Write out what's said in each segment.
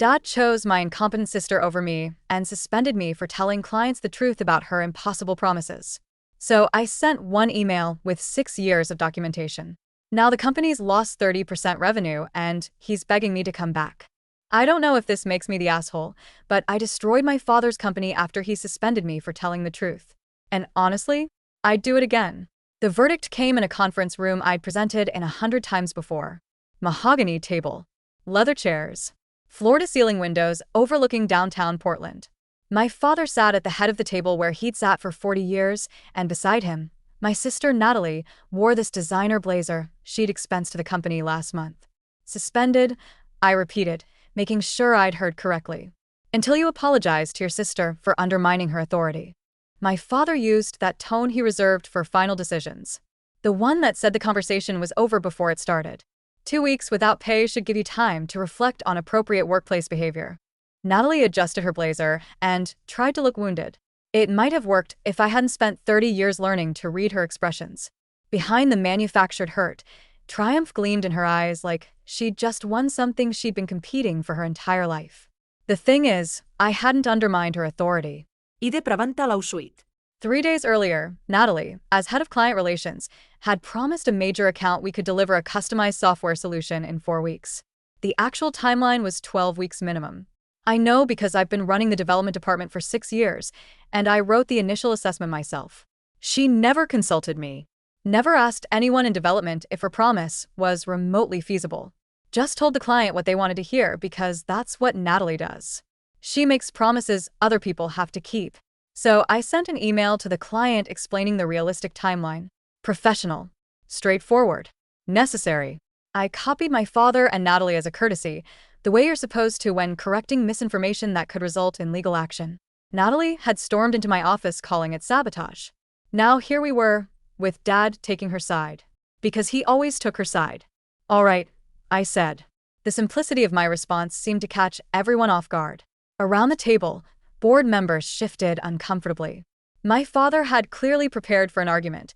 Dad chose my incompetent sister over me and suspended me for telling clients the truth about her impossible promises. So I sent one email with 6 years of documentation. Now the company's lost 30% revenue and he's begging me to come back. I don't know if this makes me the asshole, but I destroyed my father's company after he suspended me for telling the truth. And honestly, I'd do it again. The verdict came in a conference room I'd presented in 100 times before. Mahogany table, leather chairs, floor-to-ceiling windows overlooking downtown Portland. My father sat at the head of the table where he'd sat for 40 years, and beside him, my sister Natalie wore this designer blazer she'd expensed to the company last month. Suspended, I repeated, making sure I'd heard correctly. Until you apologize to your sister for undermining her authority. My father used that tone he reserved for final decisions. The one that said the conversation was over before it started. 2 weeks without pay should give you time to reflect on appropriate workplace behavior. Natalie adjusted her blazer and tried to look wounded. It might have worked if I hadn't spent 30 years learning to read her expressions. Behind the manufactured hurt, triumph gleamed in her eyes like she'd just won something she'd been competing for her entire life. The thing is, I hadn't undermined her authority. Ide pravanta lausuit. 3 days earlier, Natalie, as head of client relations, had promised a major account we could deliver a customized software solution in 4 weeks. The actual timeline was 12 weeks minimum. I know because I've been running the development department for 6 years, and I wrote the initial assessment myself. She never consulted me. Never asked anyone in development if her promise was remotely feasible. Just told the client what they wanted to hear because that's what Natalie does. She makes promises other people have to keep. So I sent an email to the client explaining the realistic timeline. Professional. Straightforward. Necessary. I copied my father and Natalie as a courtesy, the way you're supposed to when correcting misinformation that could result in legal action. Natalie had stormed into my office calling it sabotage. Now here we were, with Dad taking her side. Because he always took her side. All right, I said. The simplicity of my response seemed to catch everyone off guard. Around the table, board members shifted uncomfortably. My father had clearly prepared for an argument,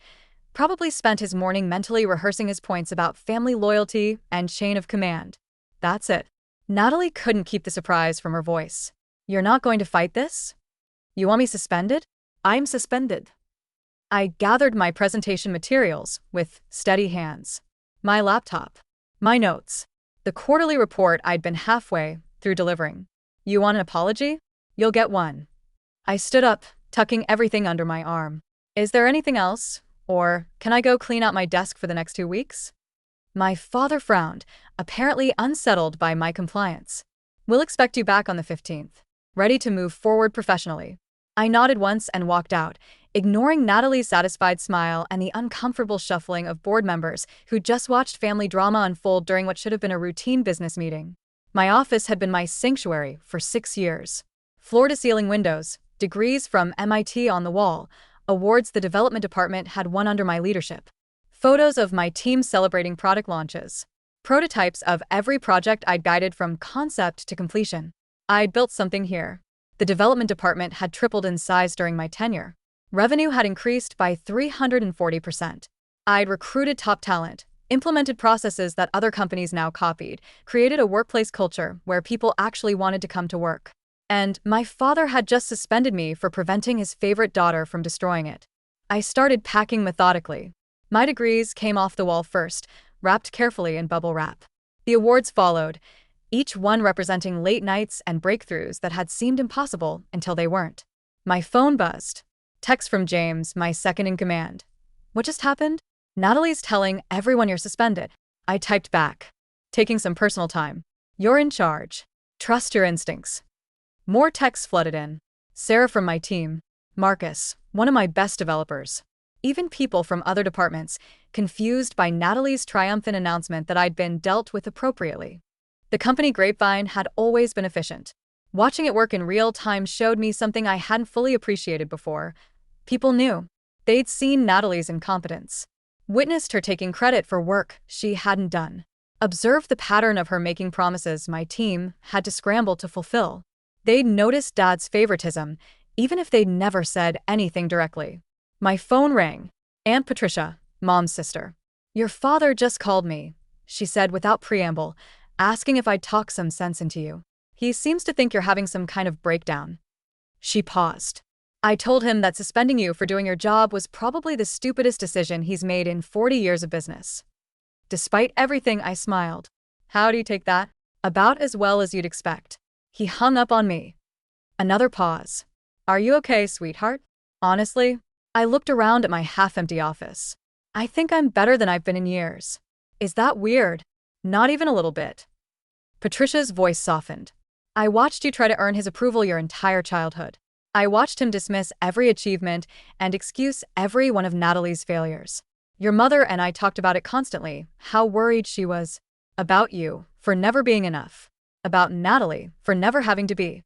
probably spent his morning mentally rehearsing his points about family loyalty and chain of command. That's it. Natalie couldn't keep the surprise from her voice. You're not going to fight this? You want me suspended? I'm suspended. I gathered my presentation materials with steady hands. My laptop. My notes. The quarterly report I'd been halfway through delivering. You want an apology? You'll get one. I stood up, tucking everything under my arm. Is there anything else? Or can I go clean out my desk for the next 2 weeks? My father frowned, apparently unsettled by my compliance. We'll expect you back on the 15th, ready to move forward professionally. I nodded once and walked out, ignoring Natalie's satisfied smile and the uncomfortable shuffling of board members who just watched family drama unfold during what should have been a routine business meeting. My office had been my sanctuary for 6 years. Floor-to-ceiling windows, degrees from MIT on the wall, awards the development department had won under my leadership. Photos of my team celebrating product launches. Prototypes of every project I'd guided from concept to completion. I'd built something here. The development department had tripled in size during my tenure. Revenue had increased by 340%. I'd recruited top talent, implemented processes that other companies now copied, created a workplace culture where people actually wanted to come to work. And my father had just suspended me for preventing his favorite daughter from destroying it. I started packing methodically. My degrees came off the wall first, wrapped carefully in bubble wrap. The awards followed, each one representing late nights and breakthroughs that had seemed impossible until they weren't. My phone buzzed. Text from James, my second in command. What just happened? Natalie's telling everyone you're suspended. I typed back. Taking some personal time. You're in charge. Trust your instincts. More texts flooded in. Sarah from my team. Marcus, one of my best developers. Even people from other departments, confused by Natalie's triumphant announcement that I'd been dealt with appropriately. The company grapevine had always been efficient. Watching it work in real time showed me something I hadn't fully appreciated before. People knew. They'd seen Natalie's incompetence. Witnessed her taking credit for work she hadn't done. Observed the pattern of her making promises my team had to scramble to fulfill. They'd noticed Dad's favoritism, even if they'd never said anything directly. My phone rang. Aunt Patricia, Mom's sister. Your father just called me, she said without preamble, asking if I'd talk some sense into you. He seems to think you're having some kind of breakdown. She paused. I told him that suspending you for doing your job was probably the stupidest decision he's made in 40 years of business. Despite everything, I smiled. How do you take that? About as well as you'd expect. He hung up on me. Another pause. Are you okay, sweetheart? Honestly, I looked around at my half-empty office. I think I'm better than I've been in years. Is that weird? Not even a little bit. Patricia's voice softened. I watched you try to earn his approval your entire childhood. I watched him dismiss every achievement and excuse every one of Natalie's failures. Your mother and I talked about it constantly, how worried she was. About you, for never being enough. About Natalie, for never having to be.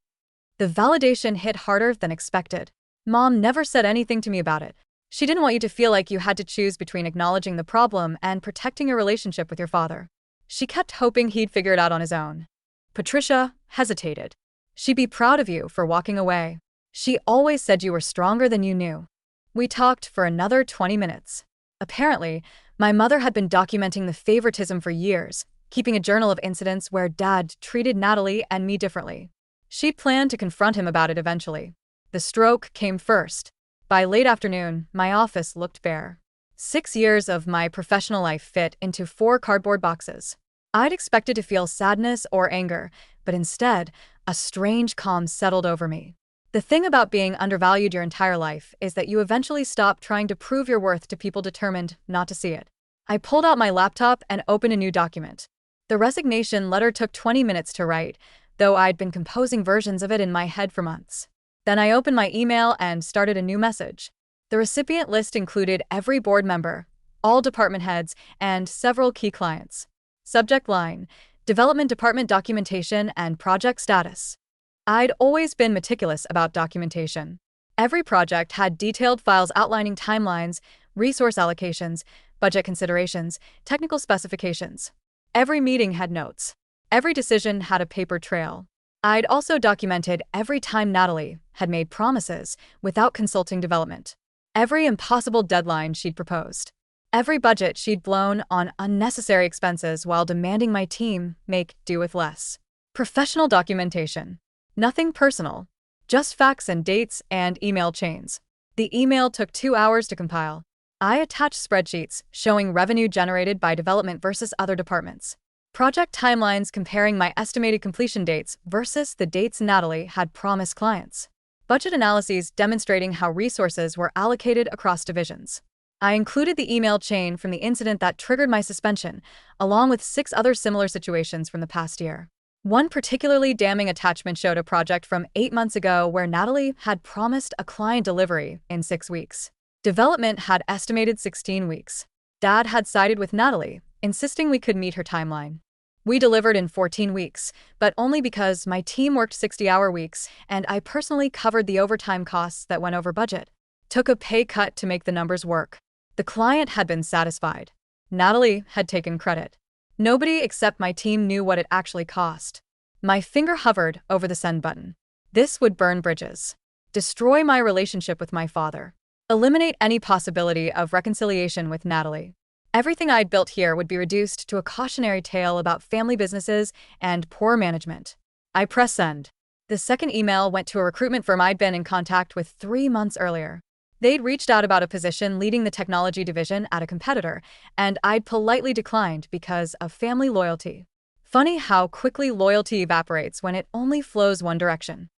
The validation hit harder than expected. Mom never said anything to me about it. She didn't want you to feel like you had to choose between acknowledging the problem and protecting your relationship with your father. She kept hoping he'd figure it out on his own. Patricia hesitated. She'd be proud of you for walking away. She always said you were stronger than you knew. We talked for another 20 minutes. Apparently, my mother had been documenting the favoritism for years, keeping a journal of incidents where Dad treated Natalie and me differently. She planned to confront him about it eventually. The stroke came first. By late afternoon, my office looked bare. 6 years of my professional life fit into 4 cardboard boxes. I'd expected to feel sadness or anger, but instead, a strange calm settled over me. The thing about being undervalued your entire life is that you eventually stop trying to prove your worth to people determined not to see it. I pulled out my laptop and opened a new document. The resignation letter took 20 minutes to write, though I'd been composing versions of it in my head for months. Then I opened my email and started a new message. The recipient list included every board member, all department heads, and several key clients. Subject line: Development Department documentation and project status. I'd always been meticulous about documentation. Every project had detailed files outlining timelines, resource allocations, budget considerations, technical specifications. Every meeting had notes. Every decision had a paper trail. I'd also documented every time Natalie had made promises without consulting development. Every impossible deadline she'd proposed. Every budget she'd blown on unnecessary expenses while demanding my team make do with less. Professional documentation. Nothing personal. Just facts and dates and email chains. The email took 2 hours to compile. I attached spreadsheets showing revenue generated by development versus other departments. Project timelines comparing my estimated completion dates versus the dates Natalie had promised clients. Budget analyses demonstrating how resources were allocated across divisions. I included the email chain from the incident that triggered my suspension, along with 6 other similar situations from the past year. One particularly damning attachment showed a project from 8 months ago where Natalie had promised a client delivery in 6 weeks. Development had estimated 16 weeks. Dad had sided with Natalie, insisting we could meet her timeline. We delivered in 14 weeks, but only because my team worked 60-hour weeks and I personally covered the overtime costs that went over budget. Took a pay cut to make the numbers work. The client had been satisfied. Natalie had taken credit. Nobody except my team knew what it actually cost. My finger hovered over the send button. This would burn bridges. Destroy my relationship with my father. Eliminate any possibility of reconciliation with Natalie. Everything I'd built here would be reduced to a cautionary tale about family businesses and poor management. I pressed send. The second email went to a recruitment firm I'd been in contact with 3 months earlier. They'd reached out about a position leading the technology division at a competitor, and I'd politely declined because of family loyalty. Funny how quickly loyalty evaporates when it only flows one direction.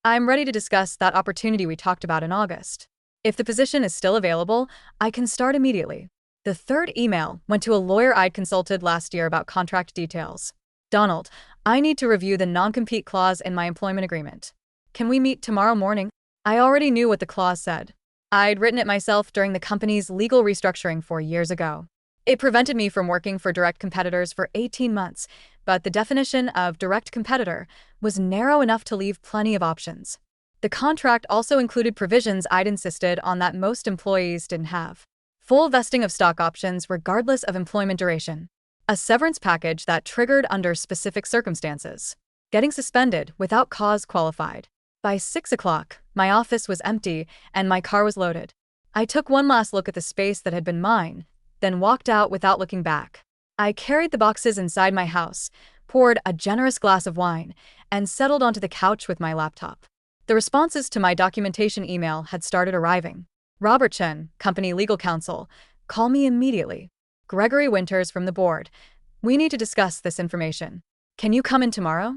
I'm ready to discuss that opportunity we talked about in August. If the position is still available, I can start immediately. The third email went to a lawyer I'd consulted last year about contract details. Donald, I need to review the non-compete clause in my employment agreement. Can we meet tomorrow morning? I already knew what the clause said. I'd written it myself during the company's legal restructuring 4 years ago. It prevented me from working for direct competitors for 18 months, but the definition of direct competitor was narrow enough to leave plenty of options. The contract also included provisions I'd insisted on that most employees didn't have. Full vesting of stock options regardless of employment duration. A severance package that triggered under specific circumstances. Getting suspended without cause qualified. By 6 o'clock, my office was empty and my car was loaded. I took one last look at the space that had been mine, then walked out without looking back. I carried the boxes inside my house, poured a generous glass of wine, and settled onto the couch with my laptop. The responses to my documentation email had started arriving. Robert Chen, company legal counsel, call me immediately. Gregory Winters from the board. We need to discuss this information. Can you come in tomorrow?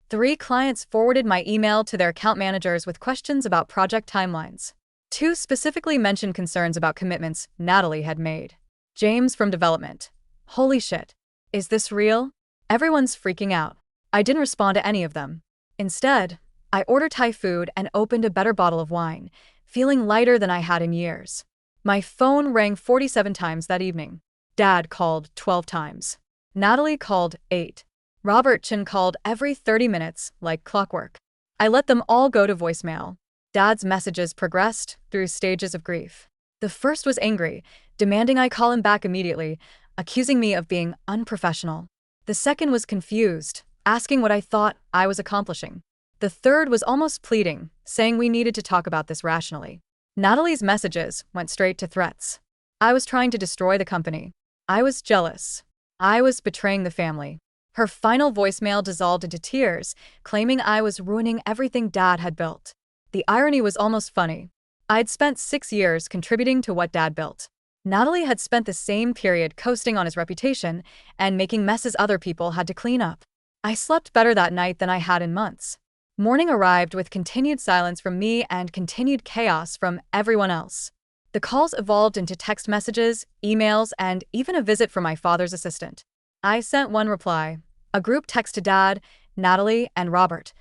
3 clients forwarded my email to their account managers with questions about project timelines. 2 specifically mentioned concerns about commitments Natalie had made. James from development. Holy shit. Is this real? Everyone's freaking out. I didn't respond to any of them. Instead, I ordered Thai food and opened a better bottle of wine, feeling lighter than I had in years. My phone rang 47 times that evening. Dad called 12 times. Natalie called 8. Robert Chen called every 30 minutes, like clockwork. I let them all go to voicemail. Dad's messages progressed through stages of grief. The first was angry, demanding I call him back immediately, accusing me of being unprofessional. The second was confused, asking what I thought I was accomplishing. The third was almost pleading, saying we needed to talk about this rationally. Natalie's messages went straight to threats. I was trying to destroy the company. I was jealous. I was betraying the family. Her final voicemail dissolved into tears, claiming I was ruining everything Dad had built. The irony was almost funny. I'd spent 6 years contributing to what Dad built. Natalie had spent the same period coasting on his reputation and making messes other people had to clean up. I slept better that night than I had in months. Morning arrived with continued silence from me and continued chaos from everyone else. The calls evolved into text messages, emails, and even a visit from my father's assistant. I sent one reply, a group text to Dad, Natalie, and Robert.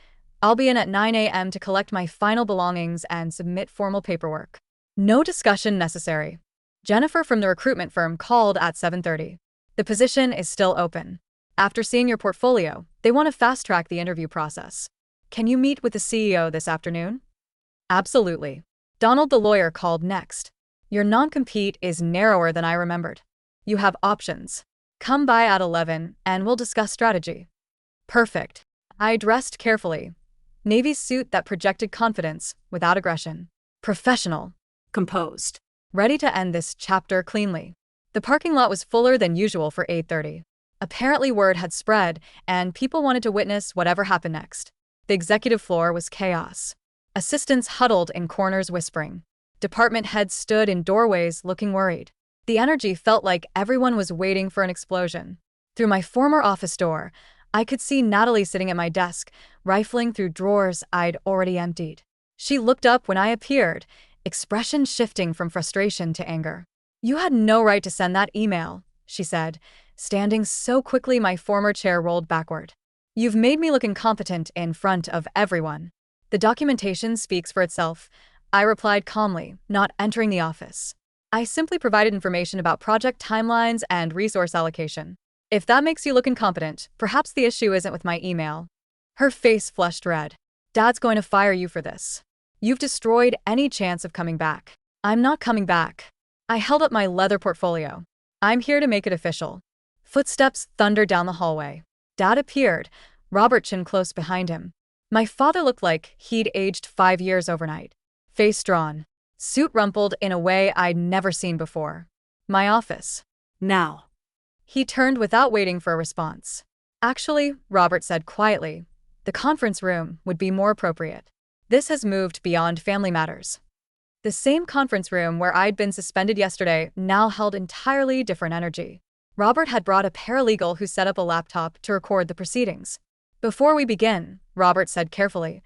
I'll be in at 9 a.m. to collect my final belongings and submit formal paperwork. No discussion necessary. Jennifer from the recruitment firm called at 7:30. The position is still open. After seeing your portfolio, they want to fast-track the interview process. Can you meet with the CEO this afternoon? Absolutely. Donald the lawyer called next. Your non-compete is narrower than I remembered. You have options. Come by at 11 and we'll discuss strategy. Perfect. I dressed carefully. Navy suit that projected confidence without aggression. Professional. Composed. Ready to end this chapter cleanly. The parking lot was fuller than usual for 8:30. Apparently word had spread and people wanted to witness whatever happened next. The executive floor was chaos. Assistants huddled in corners whispering. Department heads stood in doorways looking worried. The energy felt like everyone was waiting for an explosion. Through my former office door, I could see Natalie sitting at my desk, rifling through drawers I'd already emptied. She looked up when I appeared, expression shifting from frustration to anger. You had no right to send that email, she said, standing so quickly my former chair rolled backward. You've made me look incompetent in front of everyone. The documentation speaks for itself, I replied calmly, not entering the office. I simply provided information about project timelines and resource allocation. If that makes you look incompetent, perhaps the issue isn't with my email. Her face flushed red. Dad's going to fire you for this. You've destroyed any chance of coming back. I'm not coming back. I held up my leather portfolio. I'm here to make it official. Footsteps thundered down the hallway. Dad appeared, Robert Chen close behind him. My father looked like he'd aged 5 years overnight. Face drawn. Suit rumpled in a way I'd never seen before. My office. Now. He turned without waiting for a response. Actually, Robert said quietly, the conference room would be more appropriate. This has moved beyond family matters. The same conference room where I'd been suspended yesterday now held entirely different energy. Robert had brought a paralegal who set up a laptop to record the proceedings. Before we begin, Robert said carefully,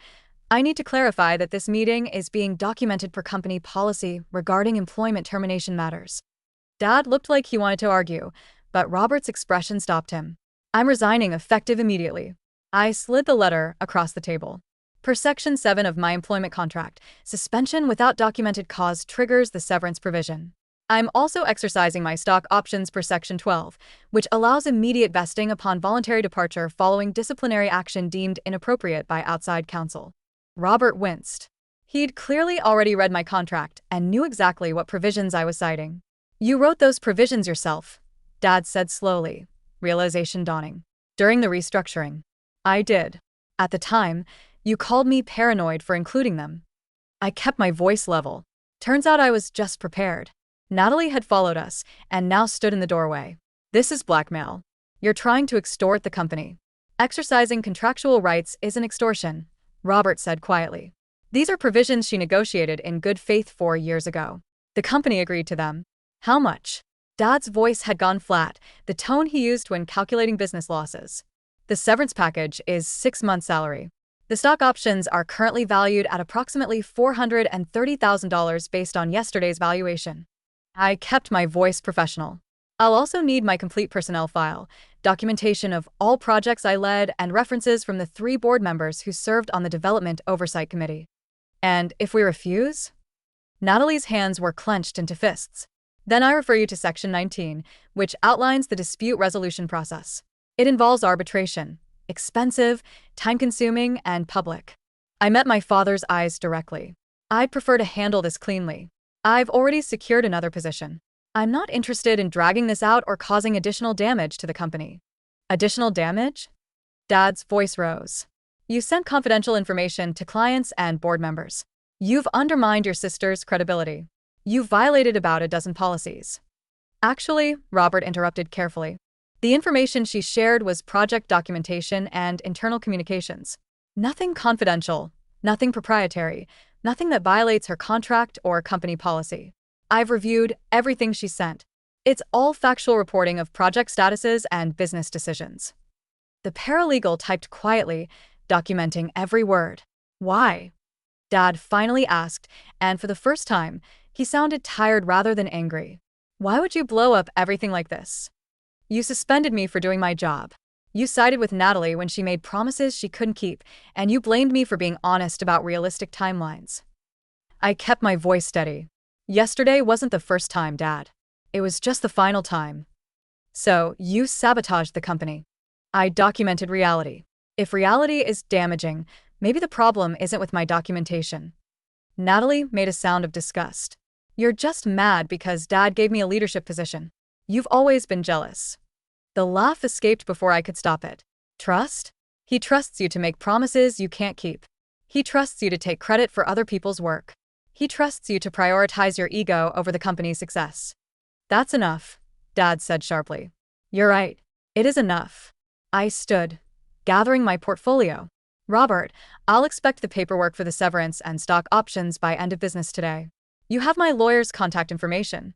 I need to clarify that this meeting is being documented per company policy regarding employment termination matters. Dad looked like he wanted to argue, but Robert's expression stopped him. I'm resigning effective immediately. I slid the letter across the table. Per Section 7 of my employment contract, suspension without documented cause triggers the severance provision. I'm also exercising my stock options per Section 12, which allows immediate vesting upon voluntary departure following disciplinary action deemed inappropriate by outside counsel. Robert winced. He'd clearly already read my contract and knew exactly what provisions I was citing. You wrote those provisions yourself, Dad said slowly, realization dawning. During the restructuring. I did. At the time, you called me paranoid for including them. I kept my voice level. Turns out I was just prepared. Natalie had followed us and now stood in the doorway. This is blackmail. You're trying to extort the company. Exercising contractual rights isn't extortion, Robert said quietly. These are provisions she negotiated in good faith 4 years ago. The company agreed to them. How much? Dad's voice had gone flat, the tone he used when calculating business losses. The severance package is 6 months' salary. The stock options are currently valued at approximately $430,000 based on yesterday's valuation. I kept my voice professional. I'll also need my complete personnel file, documentation of all projects I led, and references from the 3 board members who served on the Development Oversight Committee. And if we refuse? Natalie's hands were clenched into fists. Then I refer you to Section 19, which outlines the dispute resolution process. It involves arbitration, expensive, time-consuming, and public. I met my father's eyes directly. I'd prefer to handle this cleanly. I've already secured another position. I'm not interested in dragging this out or causing additional damage to the company. Additional damage? Dad's voice rose. You sent confidential information to clients and board members. You've undermined your sister's credibility. You violated about a dozen policies. Actually, Robert interrupted carefully. The information she shared was project documentation and internal communications. Nothing confidential, nothing proprietary, nothing that violates her contract or company policy. I've reviewed everything she sent. It's all factual reporting of project statuses and business decisions. The paralegal typed quietly, documenting every word. Why? Dad finally asked, and for the first time, he sounded tired rather than angry. Why would you blow up everything like this? You suspended me for doing my job. You sided with Natalie when she made promises she couldn't keep, and you blamed me for being honest about realistic timelines. I kept my voice steady. Yesterday wasn't the first time, Dad. It was just the final time. So, you sabotaged the company. I documented reality. If reality is damaging, maybe the problem isn't with my documentation. Natalie made a sound of disgust. You're just mad because Dad gave me a leadership position. You've always been jealous. The laugh escaped before I could stop it. Trust? He trusts you to make promises you can't keep. He trusts you to take credit for other people's work. He trusts you to prioritize your ego over the company's success. That's enough, Dad said sharply. You're right. It is enough. I stood, gathering my portfolio. Robert, I'll expect the paperwork for the severance and stock options by end of business today. You have my lawyer's contact information.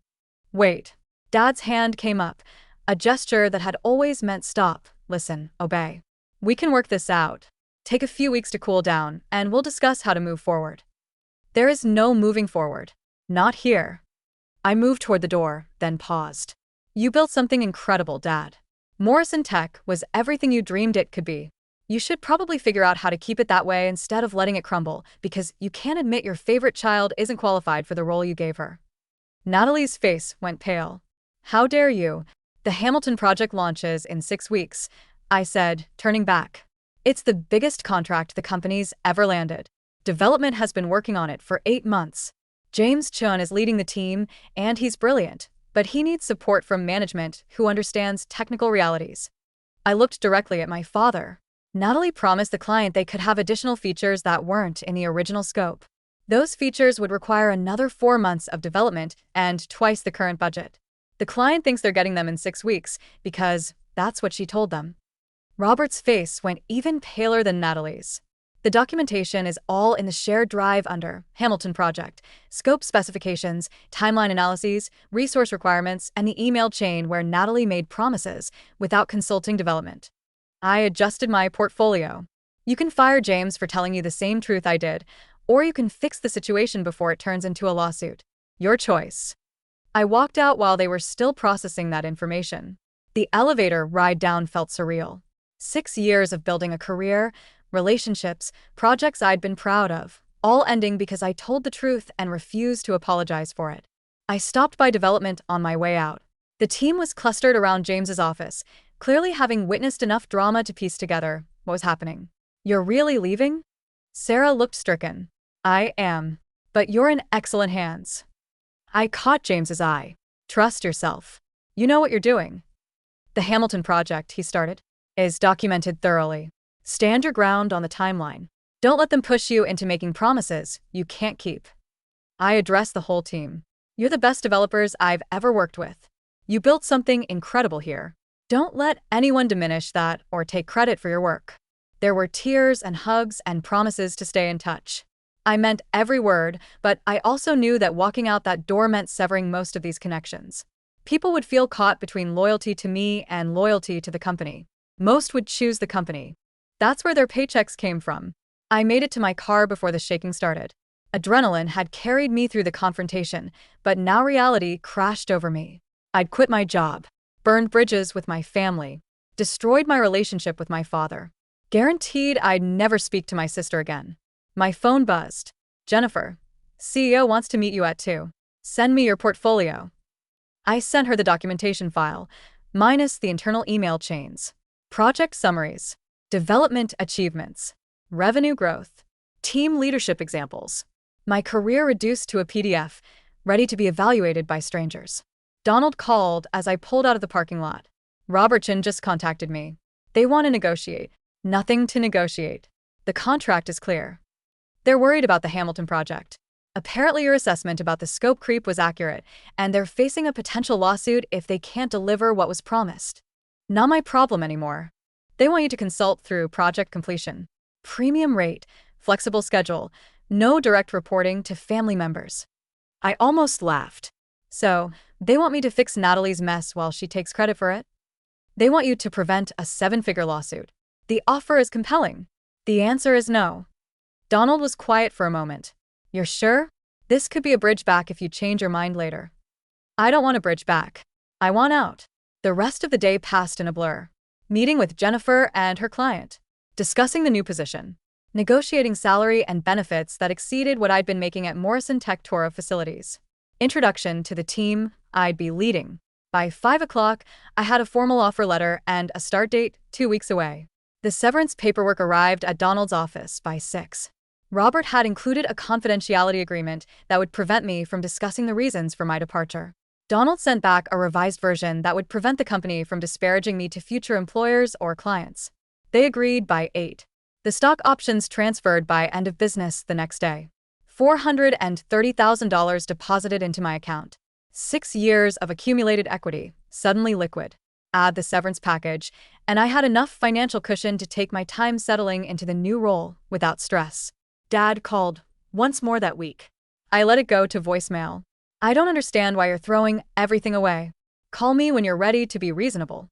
Wait. Dad's hand came up, a gesture that had always meant stop, listen, obey. We can work this out. Take a few weeks to cool down, and we'll discuss how to move forward. There is no moving forward. Not here. I moved toward the door, then paused. You built something incredible, Dad. Morrison Tech was everything you dreamed it could be. You should probably figure out how to keep it that way instead of letting it crumble, because you can't admit your favorite child isn't qualified for the role you gave her. Natalie's face went pale. How dare you? The Hamilton project launches in 6 weeks, I said, turning back. It's the biggest contract the company's ever landed. Development has been working on it for 8 months. James Chun is leading the team, and he's brilliant, but he needs support from management who understands technical realities. I looked directly at my father. Natalie promised the client they could have additional features that weren't in the original scope. Those features would require another 4 months of development and twice the current budget. The client thinks they're getting them in 6 weeks because that's what she told them. Robert's face went even paler than Natalie's. The documentation is all in the shared drive under Hamilton Project, scope specifications, timeline analyses, resource requirements, and the email chain where Natalie made promises without consulting development. I adjusted my portfolio. You can fire James for telling you the same truth I did, or you can fix the situation before it turns into a lawsuit. Your choice. I walked out while they were still processing that information. The elevator ride down felt surreal. 6 years of building a career, relationships, projects I'd been proud of, all ending because I told the truth and refused to apologize for it. I stopped by development on my way out. The team was clustered around James's office, clearly having witnessed enough drama to piece together what was happening. You're really leaving? Sarah looked stricken. I am. But you're in excellent hands. I caught James's eye. Trust yourself. You know what you're doing. The Hamilton project, he started, is documented thoroughly. Stand your ground on the timeline. Don't let them push you into making promises you can't keep. I addressed the whole team. You're the best developers I've ever worked with. You built something incredible here. Don't let anyone diminish that or take credit for your work. There were tears and hugs and promises to stay in touch. I meant every word, but I also knew that walking out that door meant severing most of these connections. People would feel caught between loyalty to me and loyalty to the company. Most would choose the company. That's where their paychecks came from. I made it to my car before the shaking started. Adrenaline had carried me through the confrontation, but now reality crashed over me. I'd quit my job, burned bridges with my family, destroyed my relationship with my father. Guaranteed I'd never speak to my sister again. My phone buzzed. Jennifer, CEO wants to meet you at 2. Send me your portfolio. I sent her the documentation file, minus the internal email chains. Project summaries, development achievements, revenue growth, team leadership examples. My career reduced to a PDF, ready to be evaluated by strangers. Donald called as I pulled out of the parking lot. Robertson just contacted me. They want to negotiate. Nothing to negotiate. The contract is clear. They're worried about the Hamilton project. Apparently your assessment about the scope creep was accurate, and they're facing a potential lawsuit if they can't deliver what was promised. Not my problem anymore. They want you to consult through project completion. Premium rate, flexible schedule, no direct reporting to family members. I almost laughed. So, they want me to fix Natalie's mess while she takes credit for it? They want you to prevent a 7-figure lawsuit. The offer is compelling. The answer is no. Donald was quiet for a moment. You're sure? This could be a bridge back if you change your mind later. I don't want a bridge back. I want out. The rest of the day passed in a blur. Meeting with Jennifer and her client. Discussing the new position. Negotiating salary and benefits that exceeded what I'd been making at Morrison Tech Toro facilities. Introduction to the team I'd be leading. By 5 o'clock, I had a formal offer letter and a start date 2 weeks away. The severance paperwork arrived at Donald's office by 6. Robert had included a confidentiality agreement that would prevent me from discussing the reasons for my departure. Donald sent back a revised version that would prevent the company from disparaging me to future employers or clients. They agreed by 8. The stock options transferred by end of business the next day. $430,000 deposited into my account. 6 years of accumulated equity, suddenly liquid. Add the severance package, and I had enough financial cushion to take my time settling into the new role without stress. Dad called once more that week. I let it go to voicemail. I don't understand why you're throwing everything away. Call me when you're ready to be reasonable.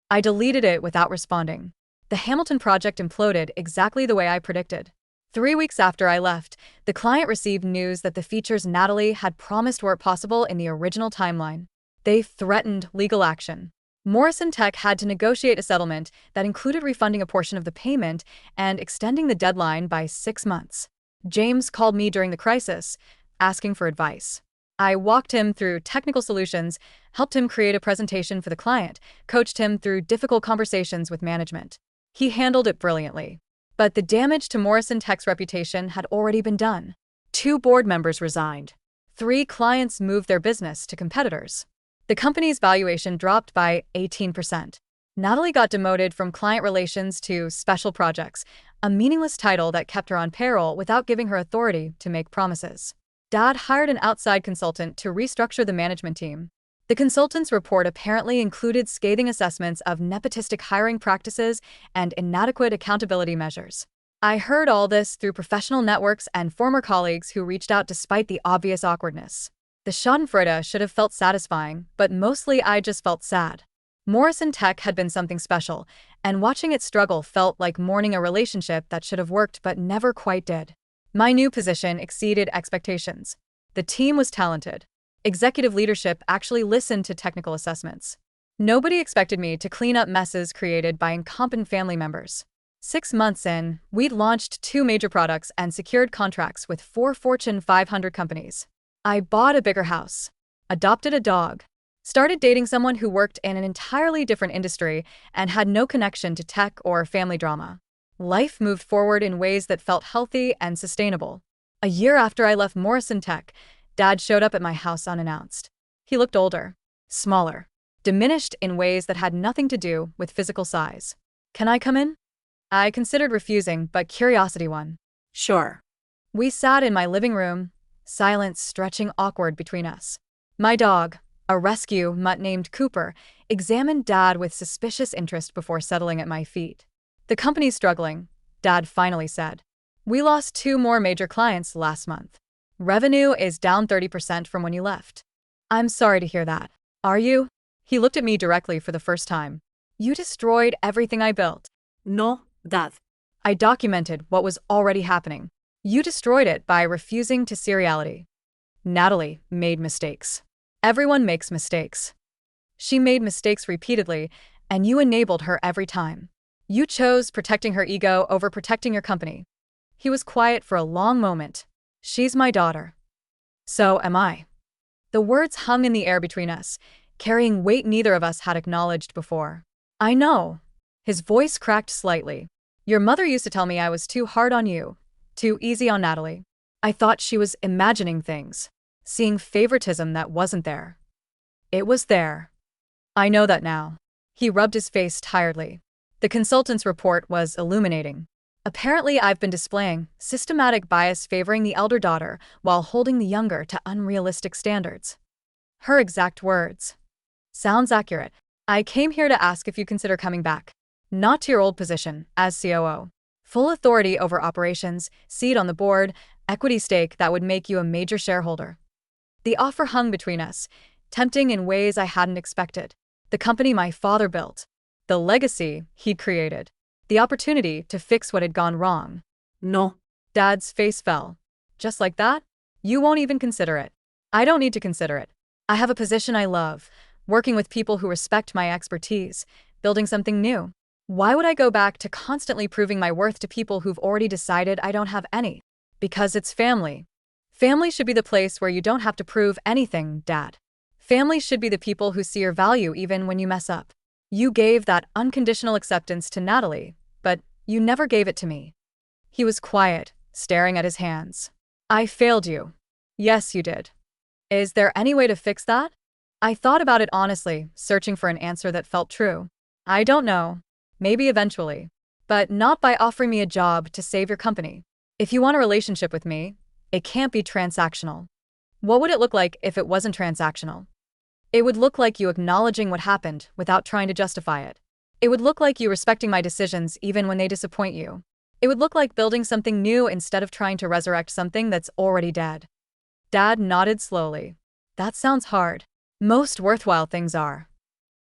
I deleted it without responding. The Hamilton project imploded exactly the way I predicted. 3 weeks after I left, the client received news that the features Natalie had promised weren't possible in the original timeline. They threatened legal action. Morrison Tech had to negotiate a settlement that included refunding a portion of the payment and extending the deadline by 6 months. James called me during the crisis, asking for advice. I walked him through technical solutions, helped him create a presentation for the client, coached him through difficult conversations with management. He handled it brilliantly. But the damage to Morrison Tech's reputation had already been done. 2 board members resigned. 3 clients moved their business to competitors. The company's valuation dropped by 18%. Natalie got demoted from client relations to special projects, a meaningless title that kept her on payroll without giving her authority to make promises. Dad hired an outside consultant to restructure the management team. The consultant's report apparently included scathing assessments of nepotistic hiring practices and inadequate accountability measures. I heard all this through professional networks and former colleagues who reached out despite the obvious awkwardness. The schadenfreude should have felt satisfying, but mostly I just felt sad. Morrison Tech had been something special, and watching it struggle felt like mourning a relationship that should have worked but never quite did. My new position exceeded expectations. The team was talented. Executive leadership actually listened to technical assessments. Nobody expected me to clean up messes created by incompetent family members. 6 months in, we'd launched 2 major products and secured contracts with 4 Fortune 500 companies. I bought a bigger house, adopted a dog, started dating someone who worked in an entirely different industry and had no connection to tech or family drama. Life moved forward in ways that felt healthy and sustainable. A year after I left Morrison Tech, Dad showed up at my house unannounced. He looked older, smaller, diminished in ways that had nothing to do with physical size. "Can I come in?" I considered refusing, but curiosity won. Sure. We sat in my living room, silence stretching awkward between us. My dog, a rescue mutt named Cooper, examined Dad with suspicious interest before settling at my feet. The company's struggling, Dad finally said. We lost 2 more major clients last month. Revenue is down 30% from when you left. I'm sorry to hear that. Are you? He looked at me directly for the first time. You destroyed everything I built. No, Dad. I documented what was already happening. You destroyed it by refusing to see reality. Natalie made mistakes. Everyone makes mistakes. She made mistakes repeatedly, and you enabled her every time. You chose protecting her ego over protecting your company. He was quiet for a long moment. She's my daughter. So am I. The words hung in the air between us, carrying weight neither of us had acknowledged before. I know. His voice cracked slightly. Your mother used to tell me I was too hard on you, too easy on Natalie. I thought she was imagining things, seeing favoritism that wasn't there. It was there. I know that now. He rubbed his face tiredly. The consultant's report was illuminating. Apparently, I've been displaying systematic bias favoring the elder daughter while holding the younger to unrealistic standards. Her exact words. Sounds accurate. I came here to ask if you consider coming back. Not to your old position as COO. Full authority over operations, seat on the board, equity stake that would make you a major shareholder. The offer hung between us, tempting in ways I hadn't expected. The company my father built. The legacy he'd created. The opportunity to fix what had gone wrong. No. Dad's face fell. Just like that? You won't even consider it. I don't need to consider it. I have a position I love, working with people who respect my expertise, building something new. Why would I go back to constantly proving my worth to people who've already decided I don't have any? Because it's family. Family should be the place where you don't have to prove anything, Dad. Family should be the people who see your value even when you mess up. You gave that unconditional acceptance to Natalie, but you never gave it to me. He was quiet, staring at his hands. I failed you. Yes, you did. Is there any way to fix that? I thought about it honestly, searching for an answer that felt true. I don't know. Maybe eventually. But not by offering me a job to save your company. If you want a relationship with me, it can't be transactional. What would it look like if it wasn't transactional? It would look like you acknowledging what happened without trying to justify it. It would look like you respecting my decisions even when they disappoint you. It would look like building something new instead of trying to resurrect something that's already dead. Dad nodded slowly. That sounds hard. Most worthwhile things are.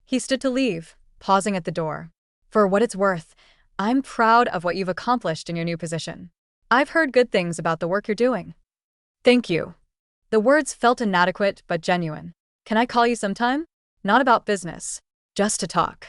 He stood to leave, pausing at the door. For what it's worth, I'm proud of what you've accomplished in your new position. I've heard good things about the work you're doing. Thank you. The words felt inadequate but genuine. Can I call you sometime? Not about business. Just to talk.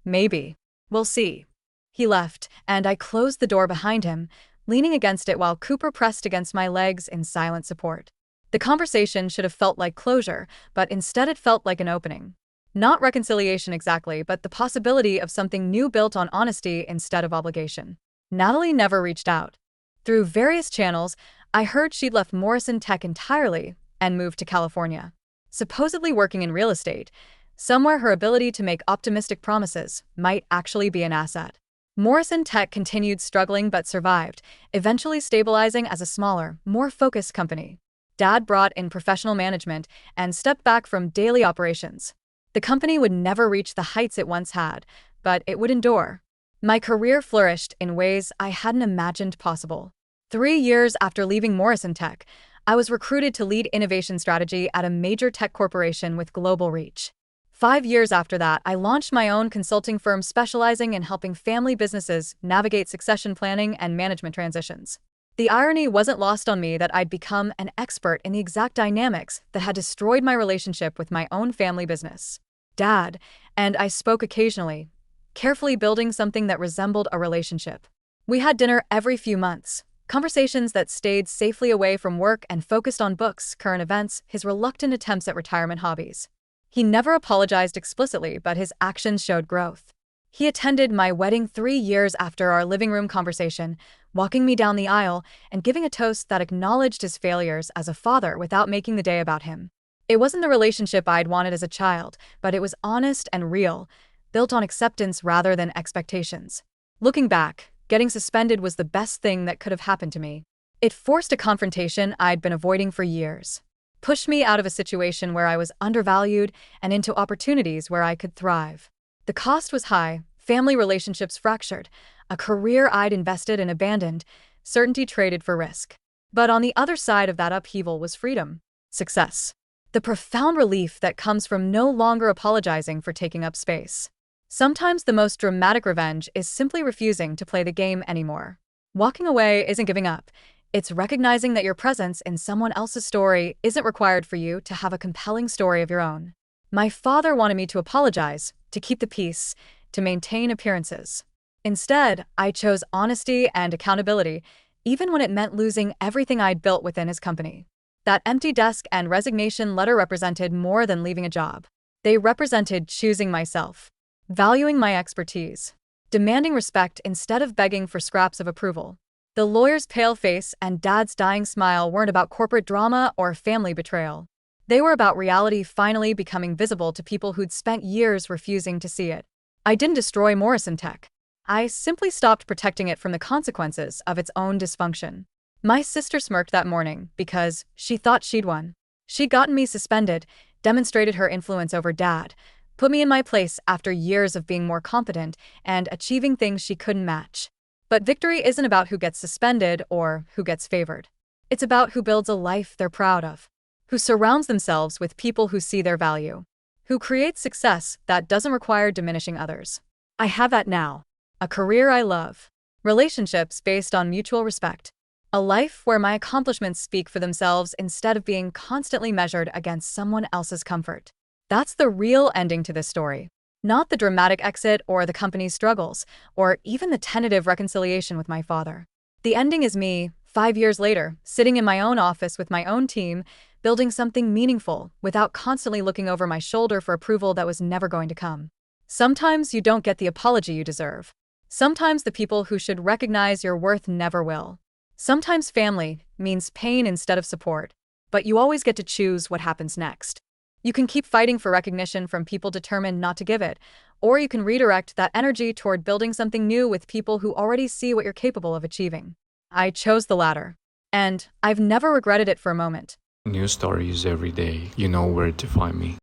Maybe. We'll see. He left, and I closed the door behind him, leaning against it while Cooper pressed against my legs in silent support. The conversation should have felt like closure, but instead it felt like an opening. Not reconciliation exactly, but the possibility of something new built on honesty instead of obligation. Natalie never reached out. Through various channels, I heard she'd left Morrison Tech entirely and moved to California. Supposedly working in real estate, somewhere her ability to make optimistic promises might actually be an asset. Morrison Tech continued struggling but survived, eventually stabilizing as a smaller, more focused company. Dad brought in professional management and stepped back from daily operations. The company would never reach the heights it once had, but it would endure. My career flourished in ways I hadn't imagined possible. 3 years after leaving Morrison Tech, I was recruited to lead innovation strategy at a major tech corporation with global reach. 5 years after that, I launched my own consulting firm specializing in helping family businesses navigate succession planning and management transitions. The irony wasn't lost on me that I'd become an expert in the exact dynamics that had destroyed my relationship with my own family business. Dad and I spoke occasionally, carefully building something that resembled a relationship. We had dinner every few months. Conversations that stayed safely away from work and focused on books, current events, his reluctant attempts at retirement hobbies. He never apologized explicitly, but his actions showed growth. He attended my wedding 3 years after our living room conversation, walking me down the aisle and giving a toast that acknowledged his failures as a father without making the day about him. It wasn't the relationship I'd wanted as a child, but it was honest and real, built on acceptance rather than expectations. Looking back, getting suspended was the best thing that could have happened to me. It forced a confrontation I'd been avoiding for years. pushed me out of a situation where I was undervalued and into opportunities where I could thrive. The cost was high, family relationships fractured, a career I'd invested and abandoned, certainty traded for risk. But on the other side of that upheaval was freedom, success, the profound relief that comes from no longer apologizing for taking up space. Sometimes the most dramatic revenge is simply refusing to play the game anymore. Walking away isn't giving up. It's recognizing that your presence in someone else's story isn't required for you to have a compelling story of your own. My father wanted me to apologize, to keep the peace, to maintain appearances. Instead, I chose honesty and accountability, even when it meant losing everything I'd built within his company. That empty desk and resignation letter represented more than leaving a job. They represented choosing myself, valuing my expertise, demanding respect instead of begging for scraps of approval. The lawyer's pale face and dad's dying smile weren't about corporate drama or family betrayal. They were about reality finally becoming visible to people who'd spent years refusing to see it. I didn't destroy Morrison Tech. I simply stopped protecting it from the consequences of its own dysfunction. My sister smirked that morning because she thought she'd won. She'd gotten me suspended, demonstrated her influence over dad, put me in my place after years of being more competent and achieving things she couldn't match. But victory isn't about who gets suspended or who gets favored. It's about who builds a life they're proud of, who surrounds themselves with people who see their value, who creates success that doesn't require diminishing others. I have that now. A career I love, relationships based on mutual respect, a life where my accomplishments speak for themselves instead of being constantly measured against someone else's comfort. That's the real ending to this story. Not the dramatic exit or the company's struggles, or even the tentative reconciliation with my father. The ending is me, 5 years later, sitting in my own office with my own team, building something meaningful without constantly looking over my shoulder for approval that was never going to come. Sometimes you don't get the apology you deserve. Sometimes the people who should recognize your worth never will. Sometimes family means pain instead of support, but you always get to choose what happens next. You can keep fighting for recognition from people determined not to give it, or you can redirect that energy toward building something new with people who already see what you're capable of achieving. I chose the latter, and I've never regretted it for a moment. New stories every day. You know where to find me.